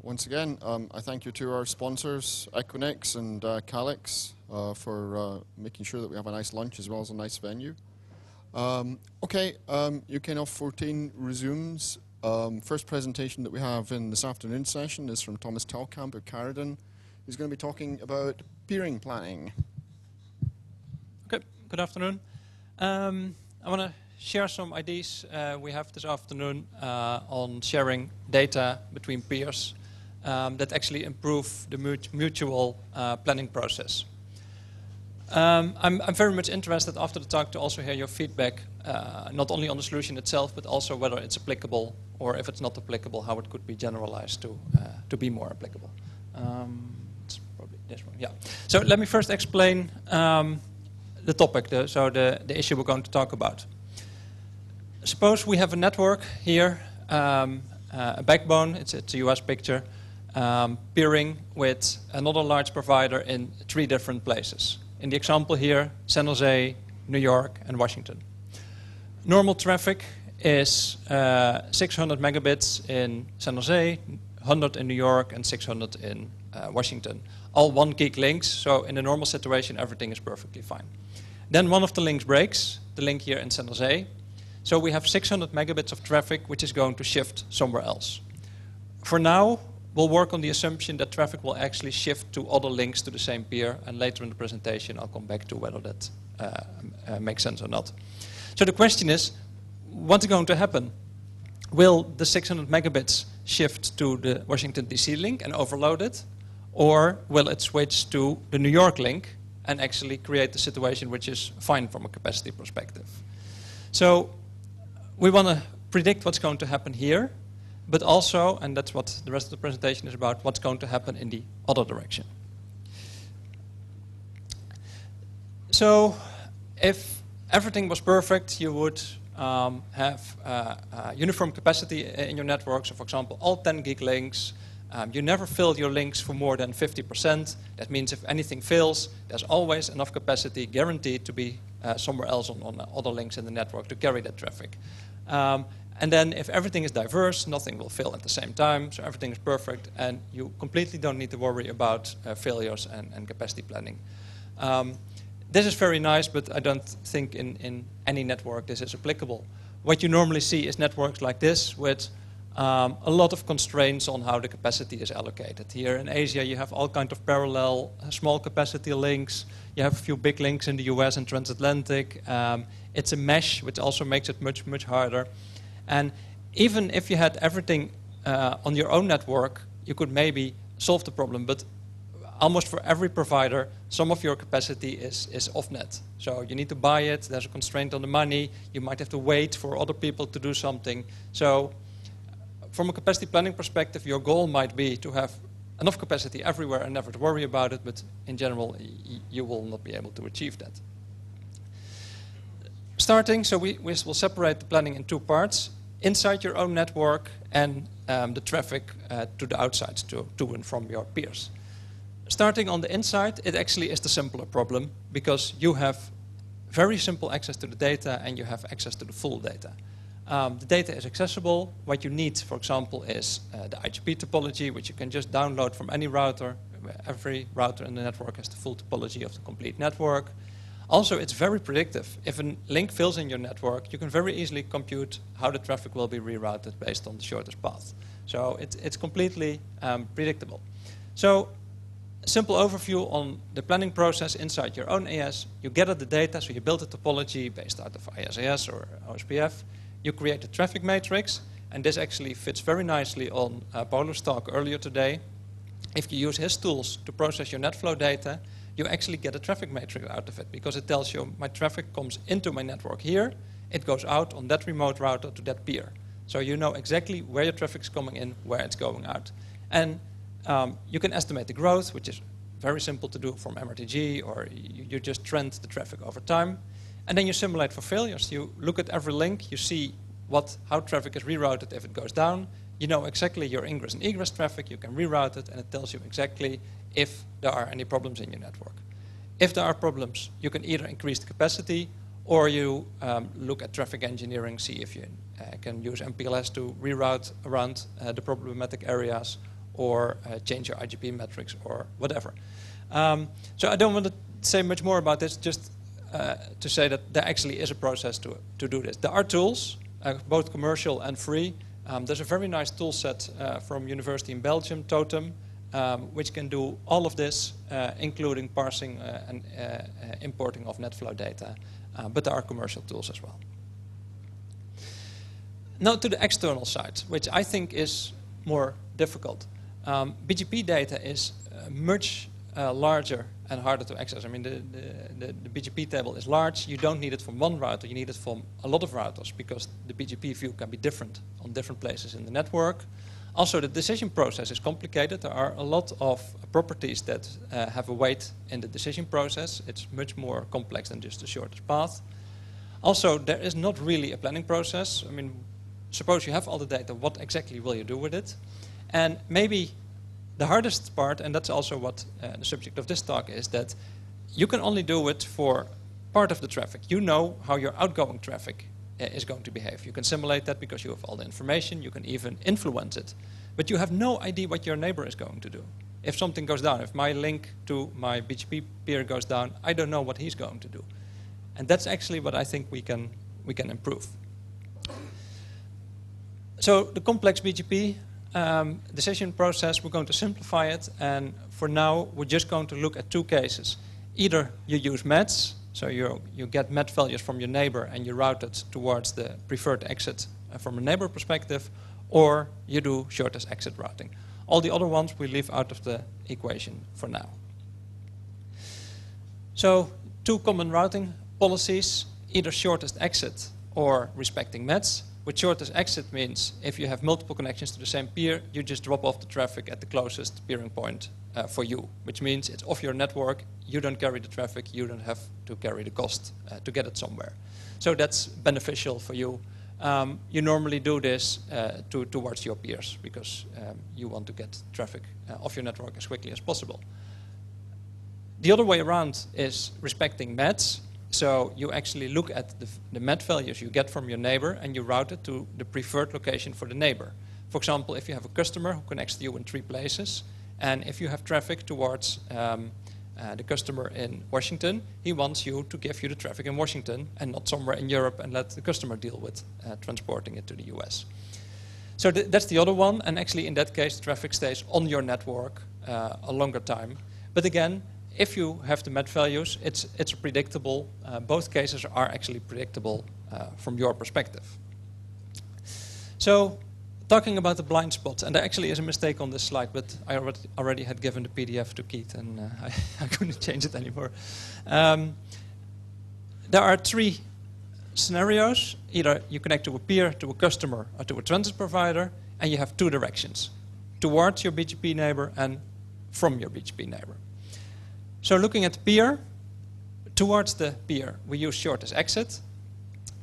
once again, I thank you to our sponsors, Equinix and Calix, for making sure that we have a nice lunch as well as a nice venue. Okay, UKNOF 14 resumes. First presentation that we have in this afternoon session is from Thomas Telkamp of Carradine. He's going to be talking about peering planning. Okay, good afternoon. I want to share some ideas we have this afternoon on sharing data between peers that actually improve the mutual planning process. I'm very much interested after the talk to also hear your feedback, not only on the solution itself, but also whether it's applicable, or if it's not applicable, how it could be generalized to be more applicable. It's probably this one, yeah. So let me first explain the topic, the issue we're going to talk about. Suppose we have a network here, a backbone, it's a US picture, peering with another large provider in 3 different places. In the example here, San Jose, New York, and Washington. Normal traffic is 600 megabits in San Jose, 100 in New York, and 600 in Washington. All 1 gig links, so in a normal situation, everything is perfectly fine. Then one of the links breaks, the link here in San Jose. So we have 600 megabits of traffic, which is going to shift somewhere else. For now, we'll work on the assumption that traffic will actually shift to other links to the same peer, and later in the presentation I'll come back to whether that makes sense or not. So the question is, what's going to happen? Will the 600 megabits shift to the Washington DC link and overload it? Or will it switch to the New York link and actually create a situation which is fine from a capacity perspective? So we want to predict what's going to happen here, but also, and that's what the rest of the presentation is about, what's going to happen in the other direction. So if everything was perfect, you would have uniform capacity in your network. So for example, all 10 gig links, you never fill your links for more than 50%. That means if anything fails, there's always enough capacity guaranteed to be somewhere else on other links in the network to carry that traffic. And then if everything is diverse, nothing will fail at the same time, so everything is perfect, and you completely don't need to worry about failures and capacity planning. This is very nice, but I don't think in any network this is applicable. What you normally see is networks like this with a lot of constraints on how the capacity is allocated. Here in Asia you have all kinds of parallel small capacity links. You have a few big links in the US and transatlantic. It's a mesh, which also makes it much, much harder. And even if you had everything on your own network, you could maybe solve the problem. But almost for every provider, some of your capacity is off-net. So you need to buy it. There's a constraint on the money. You might have to wait for other people to do something. So from a capacity planning perspective, your goal might be to have enough capacity everywhere and never to worry about it. But in general, you will not be able to achieve that. Starting, so we will separate the planning in 2 parts. Inside your own network and the traffic to the outside, to and from your peers. Starting on the inside, it actually is the simpler problem because you have very simple access to the data and you have access to the full data. The data is accessible. What you need, for example, is the IGP topology, which you can just download from any router. Every router in the network has the full topology of the complete network. Also, it's very predictive. If a link fails in your network, you can very easily compute how the traffic will be rerouted based on the shortest path. So it's completely predictable. So a simple overview on the planning process inside your own AS. You gather the data, so you build a topology based out of ISAS or OSPF. You create a traffic matrix, and this actually fits very nicely on Paulo's talk earlier today. If you use his tools to process your NetFlow data, you actually get a traffic matrix out of it because it tells you my traffic comes into my network here, it goes out on that remote router to that peer. So you know exactly where your traffic is coming in, where it's going out. And you can estimate the growth, which is very simple to do from MRTG, or you just trend the traffic over time. And then you simulate for failures. You look at every link, you see how traffic is rerouted if it goes down. You know exactly your ingress and egress traffic, you can reroute it, and it tells you exactly if there are any problems in your network. If there are problems, you can either increase the capacity or you look at traffic engineering, see if you can use MPLS to reroute around the problematic areas, or change your IGP metrics or whatever. So I don't want to say much more about this, just to say that there actually is a process to do this. There are tools, both commercial and free. There's a very nice tool set from University in Belgium, Totem, which can do all of this, including parsing and importing of NetFlow data. But there are commercial tools as well. Now to the external side, which I think is more difficult. BGP data is much larger and harder to access. I mean, the BGP table is large. You don't need it from one router. You need it from a lot of routers because the BGP view can be different on different places in the network. Also, the decision process is complicated. There are a lot of properties that have a weight in the decision process. It's much more complex than just the shortest path. Also, there is not really a planning process. I mean, suppose you have all the data, what exactly will you do with it? And maybe the hardest part, and that's also what the subject of this talk is, that you can only do it for part of the traffic. You know how your outgoing traffic is going to behave. You can simulate that because you have all the information. You can even influence it. But you have no idea what your neighbor is going to do. If something goes down, if my link to my BGP peer goes down, I don't know what he's going to do. And that's actually what I think we can improve. So the complex BGP decision process, we're going to simplify it, and for now we're just going to look at two cases. Either you use METs, so you get MET values from your neighbor and you route it towards the preferred exit from a neighbor perspective, or you do shortest exit routing. All the other ones we leave out of the equation for now. So two common routing policies, either shortest exit or respecting METs. With shortest exit means if you have multiple connections to the same peer, you just drop off the traffic at the closest peering point for you, which means it's off your network, you don't carry the traffic, you don't have to carry the cost to get it somewhere. So that's beneficial for you. You normally do this towards your peers because you want to get traffic off your network as quickly as possible. The other way around is respecting METs. So you actually look at the MET values you get from your neighbor and you route it to the preferred location for the neighbor. For example, if you have a customer who connects to you in 3 places, and if you have traffic towards the customer in Washington, he wants you to give you the traffic in Washington and not somewhere in Europe and let the customer deal with transporting it to the US. So that's the other one, and actually in that case, the traffic stays on your network a longer time. But again, if you have the MET values, it's predictable. Both cases are actually predictable from your perspective. So, talking about the blind spots, and there actually is a mistake on this slide, but I already had given the PDF to Keith, and I couldn't change it anymore. There are 3 scenarios. Either you connect to a peer, to a customer, or to a transit provider, and you have 2 directions: towards your BGP neighbor and from your BGP neighbor. So looking at the peer, towards the peer, we use shortest exit,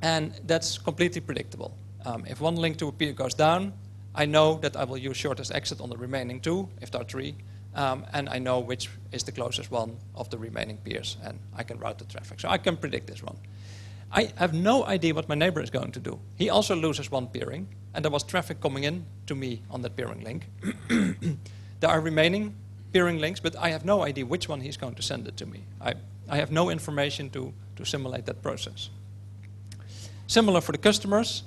and that's completely predictable. If one link to a peer goes down, I know that I will use shortest exit on the remaining 2, if there are 3, and I know which is the closest one of the remaining peers, and I can route the traffic. So I can predict this one. I have no idea what my neighbor is going to do. He also loses 1 peering, and there was traffic coming in to me on that peering link. There are remaining peering links, but I have no idea which one he's going to send it to me. I have no information to simulate that process. Similar for the customers.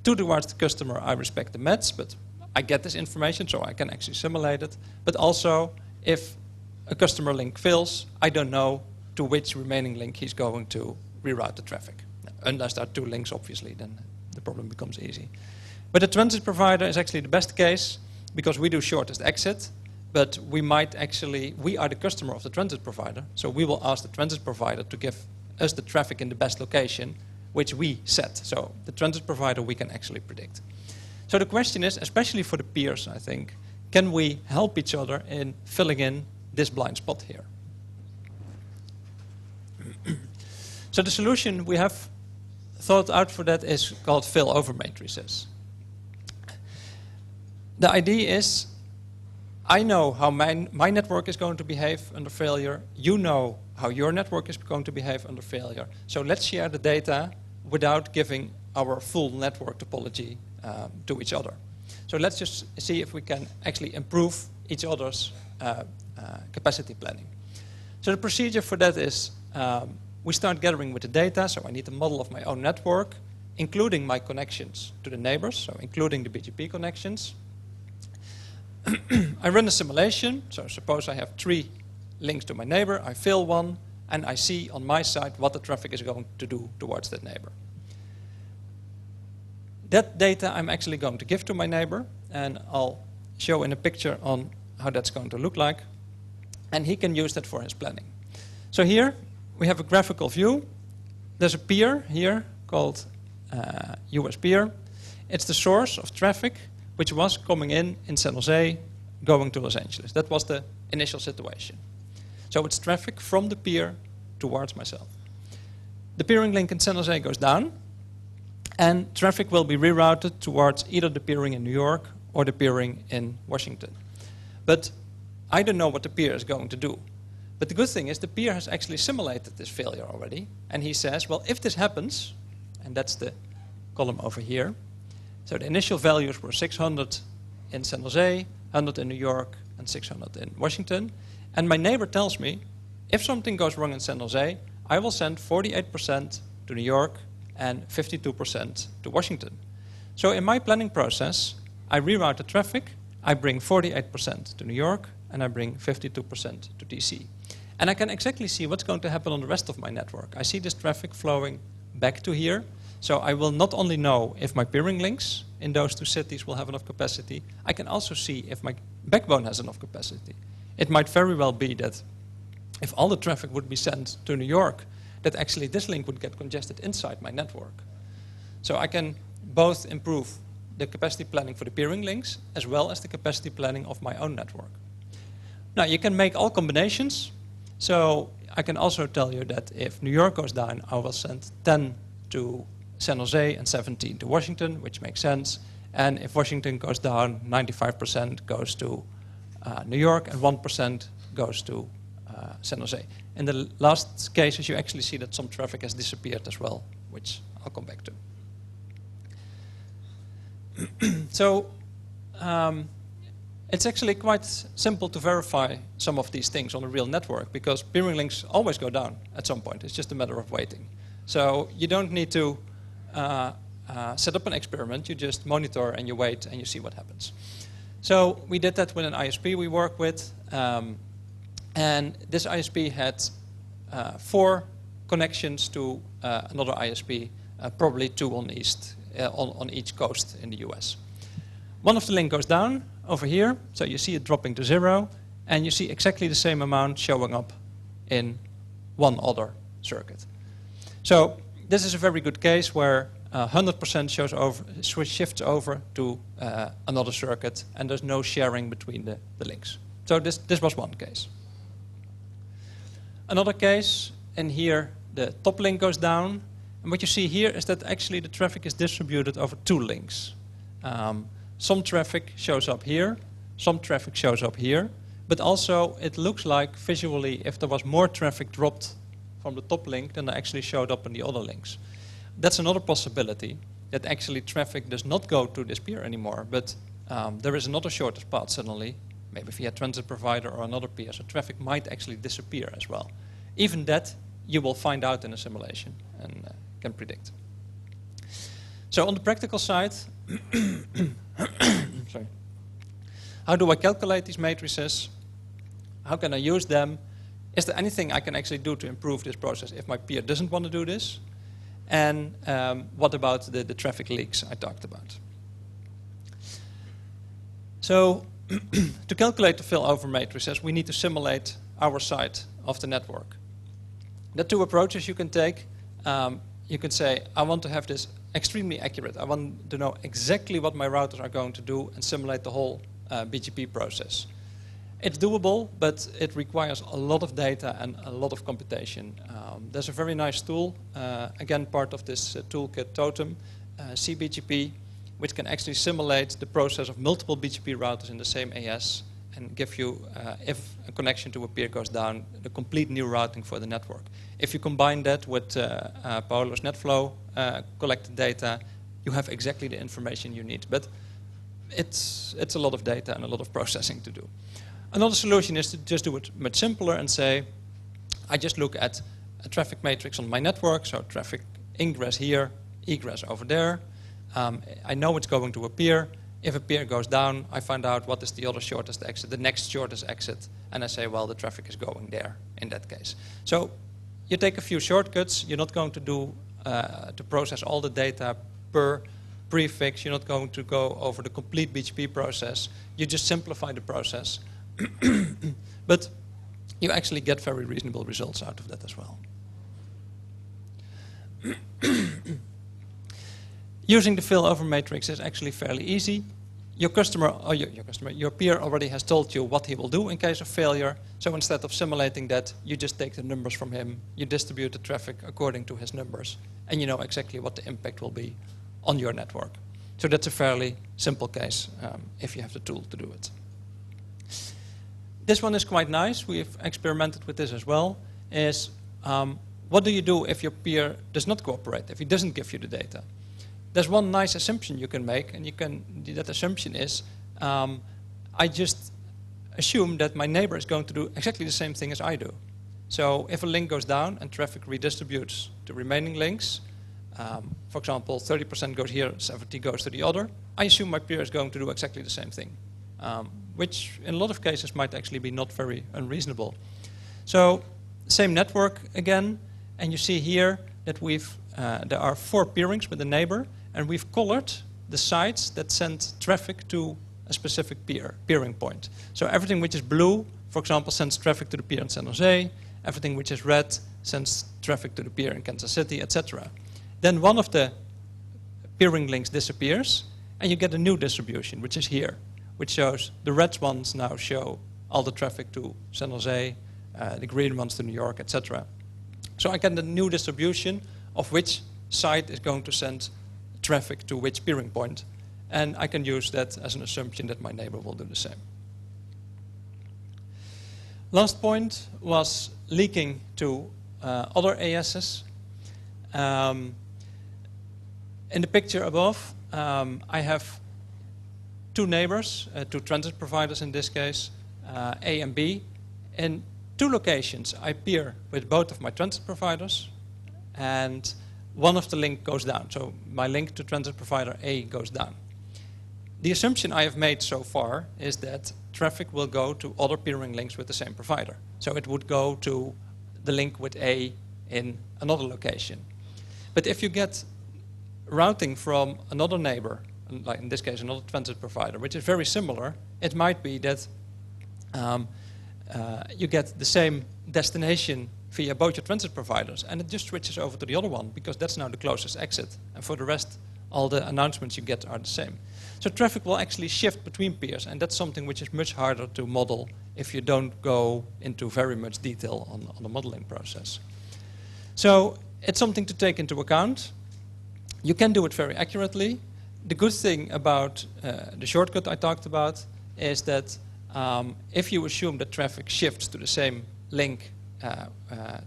Towards the customer, I respect the METs, but I get this information, so I can actually simulate it. But also, if a customer link fails, I don't know to which remaining link he's going to reroute the traffic. Unless there are 2 links, obviously, then the problem becomes easy. But the transit provider is actually the best case, because we do shortest exit, but we are the customer of the transit provider, so we will ask the transit provider to give us the traffic in the best location, which we set. So the transit provider we can actually predict. So the question is, especially for the peers, I think, can we help each other in filling in this blind spot here? So the solution we have thought out for that is called Philover matrices. The idea is, I know how my network is going to behave under failure. You know how your network is going to behave under failure. So let's share the data without giving our full network topology to each other. So let's just see if we can actually improve each other's capacity planning. So the procedure for that is we start gathering with the data, so I need a model of my own network, including my connections to the neighbors, so including the BGP connections. I run a simulation, so suppose I have 3 links to my neighbor, I fill one, and I see on my side what the traffic is going to do towards that neighbor. That data I'm actually going to give to my neighbor, and I'll show in a picture on how that's going to look like, and he can use that for his planning. So here we have a graphical view. There's a peer here called US peer. It's the source of traffic which was coming in San Jose, going to Los Angeles. That was the initial situation. So it's traffic from the peer towards myself. The peering link in San Jose goes down, and traffic will be rerouted towards either the peering in New York or the peering in Washington. But I don't know what the peer is going to do. But the good thing is the peer has actually simulated this failure already, and he says, well, if this happens, and that's the column over here, so the initial values were 600 in San Jose, 100 in New York, and 600 in Washington. And my neighbor tells me, if something goes wrong in San Jose, I will send 48% to New York and 52% to Washington. So in my planning process, I reroute the traffic, I bring 48% to New York, and I bring 52% to DC. And I can exactly see what's going to happen on the rest of my network. I see this traffic flowing back to here. So I will not only know if my peering links in those 2 cities will have enough capacity, I can also see if my backbone has enough capacity. It might very well be that if all the traffic would be sent to New York, that actually this link would get congested inside my network. So I can both improve the capacity planning for the peering links as well as the capacity planning of my own network. Now you can make all combinations. So I can also tell you that if New York goes down, I will send 10 to San Jose and 17 to Washington, which makes sense. And if Washington goes down, 95% goes to New York and 1% goes to San Jose. In the last cases, you actually see that some traffic has disappeared as well, which I'll come back to. So it's actually quite simple to verify some of these things on a real network, because peering links always go down at some point. It's just a matter of waiting. So you don't need to set up an experiment. You just monitor and you wait and you see what happens. So we did that with an ISP we work with. And this ISP had 4 connections to another ISP, probably 2 on each coast in the US. One of the link goes down over here, so you see it dropping to 0, and you see exactly the same amount showing up in one other circuit. So this is a very good case where 100% shifts over to another circuit, and there's no sharing between the links. So this was one case. Another case, and here the top link goes down, and what you see here is that actually the traffic is distributed over 2 links. Some traffic shows up here, some traffic shows up here, but also it looks like visually if there was more traffic dropped from the top link than actually showed up in the other links. That's another possibility, that actually traffic does not go to this peer anymore, but there is another shortest path suddenly, maybe via transit provider or another peer, so traffic might actually disappear as well. Even that you will find out in a simulation and can predict. So on the practical side, sorry. How do I calculate these matrices? How can I use them? Is there anything I can actually do to improve this process if my peer doesn't want to do this? And what about the traffic leaks I talked about? So to calculate the Philover matrices, we need to simulate our side of the network. There are 2 approaches you can take. You can say, I want to have this extremely accurate. I want to know exactly what my routers are going to do and simulate the whole BGP process. It's doable, but it requires a lot of data and a lot of computation. There's a very nice tool, again part of this toolkit Totem, CBGP, which can actually simulate the process of multiple BGP routers in the same AS and give you, if a connection to a peer goes down, the complete new routing for the network. If you combine that with Paolo's NetFlow collected data, you have exactly the information you need. But it's a lot of data and a lot of processing to do. Another solution is to just do it much simpler and say, I just look at a traffic matrix on my network, so traffic ingress here, egress over there. I know it's going to a peer. If a peer goes down, I find out what is the other shortest exit, the next shortest exit, and I say, well, the traffic is going there in that case. So you take a few shortcuts. You're not going to do to process all the data per prefix. You're not going to go over the complete BGP process. You just simplify the process. But you actually get very reasonable results out of that as well. Using the Philover matrix is actually fairly easy. Your customer, or your peer already has told you what he will do in case of failure. So instead of simulating that, you just take the numbers from him, you distribute the traffic according to his numbers, and you know exactly what the impact will be on your network. So that's a fairly simple case if you have the tool to do it. This one is quite nice. We've experimented with this as well. Is what do you do if your peer does not cooperate, if he doesn't give you the data? There's one nice assumption you can make, and that assumption is, I just assume that my neighbor is going to do exactly the same thing as I do. So if a link goes down and traffic redistributes the remaining links, for example, 30% goes here, 70% goes to the other, I assume my peer is going to do exactly the same thing, which in a lot of cases might actually be not very unreasonable. So same network again, and you see here that there are 4 peerings with a neighbor, and we've colored the sites that send traffic to a specific peering point. So everything which is blue, for example, sends traffic to the peer in San Jose. Everything which is red sends traffic to the peer in Kansas City, etc. Then one of the peering links disappears, and you get a new distribution, which is here, which shows the red ones now show all the traffic to San Jose, the green ones to New York, etc. So I get a new distribution of which site is going to send traffic to which peering point. And I can use that as an assumption that my neighbor will do the same. Last point was leaking to other ASs. In the picture above, I have 2 neighbors, 2 transit providers in this case, A and B. In 2 locations, I peer with both of my transit providers, and one of the link goes down. So my link to transit provider A goes down. The assumption I have made so far is that traffic will go to other peering links with the same provider. So it would go to the link with A in another location. But if you get routing from another neighbor, like in this case another transit provider, which is very similar, it might be that you get the same destination via both your transit providers, and it just switches over to the other one because that's now the closest exit. And for the rest, all the announcements you get are the same. So traffic will actually shift between peers, and that's something which is much harder to model if you don't go into very much detail on the modeling process. So it's something to take into account. You can do it very accurately. The good thing about the shortcut I talked about is that if you assume that traffic shifts to the same link,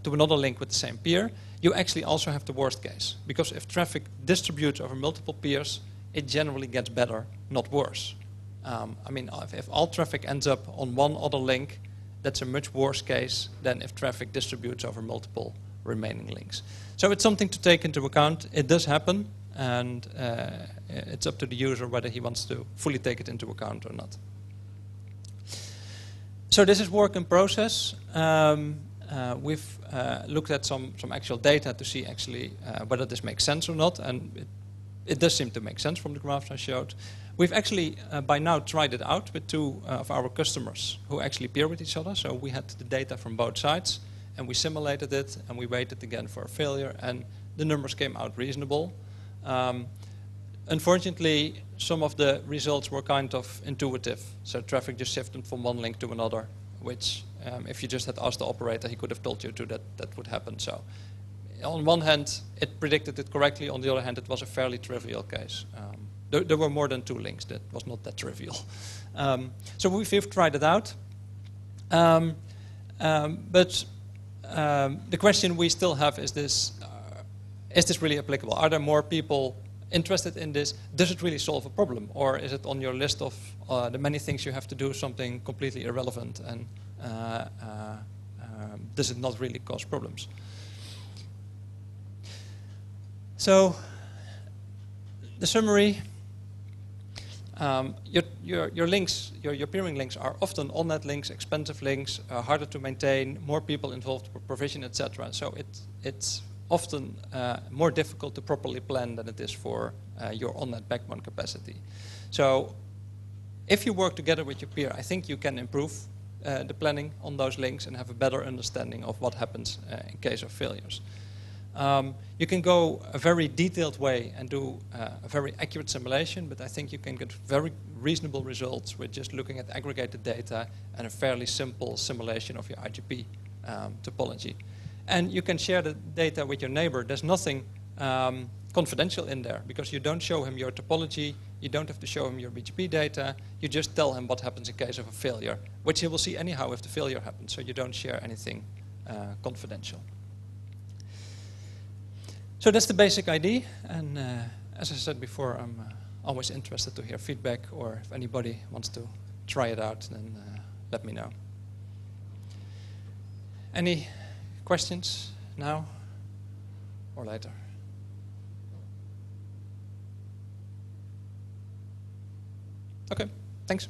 to another link with the same peer, you actually also have the worst case. Because if traffic distributes over multiple peers, it generally gets better, not worse. I mean, if all traffic ends up on one other link, that's a much worse case than if traffic distributes over multiple remaining links. So it's something to take into account. It does happen, and it's up to the user whether he wants to fully take it into account or not. So this is work in process. We've looked at some actual data to see actually whether this makes sense or not, and it does seem to make sense from the graphs I showed. We've actually by now tried it out with 2 of our customers who actually peer with each other. So we had the data from both sides, and we simulated it, and we waited again for a failure, and the numbers came out reasonable. Unfortunately, some of the results were kind of intuitive. So traffic just shifted from one link to another, which if you just had asked the operator, he could have told you that would happen. So on one hand, it predicted it correctly. On the other hand, it was a fairly trivial case. There were more than 2 links. That was not that trivial. So we've tried it out. But the question we still have is this really applicable? Are there more people interested in this, does it really solve a problem? Or is it on your list of the many things you have to do something completely irrelevant, and does it not really cause problems? So, the summary, your links, your peering links are often on-net links, expensive links, harder to maintain, more people involved per provision, etc. So it's often more difficult to properly plan than it is for your on-net backbone capacity. So if you work together with your peer, I think you can improve the planning on those links and have a better understanding of what happens in case of failures. You can go a very detailed way and do a very accurate simulation, but I think you can get very reasonable results with just looking at aggregated data and a fairly simple simulation of your IGP topology. And you can share the data with your neighbor. There's nothing confidential in there, because you don't show him your topology, you don't have to show him your BGP data, you just tell him what happens in case of a failure, which he will see anyhow if the failure happens, so you don't share anything confidential. So that's the basic idea, and as I said before, I'm always interested to hear feedback, or if anybody wants to try it out, then let me know. Any questions now or later? Okay, thanks.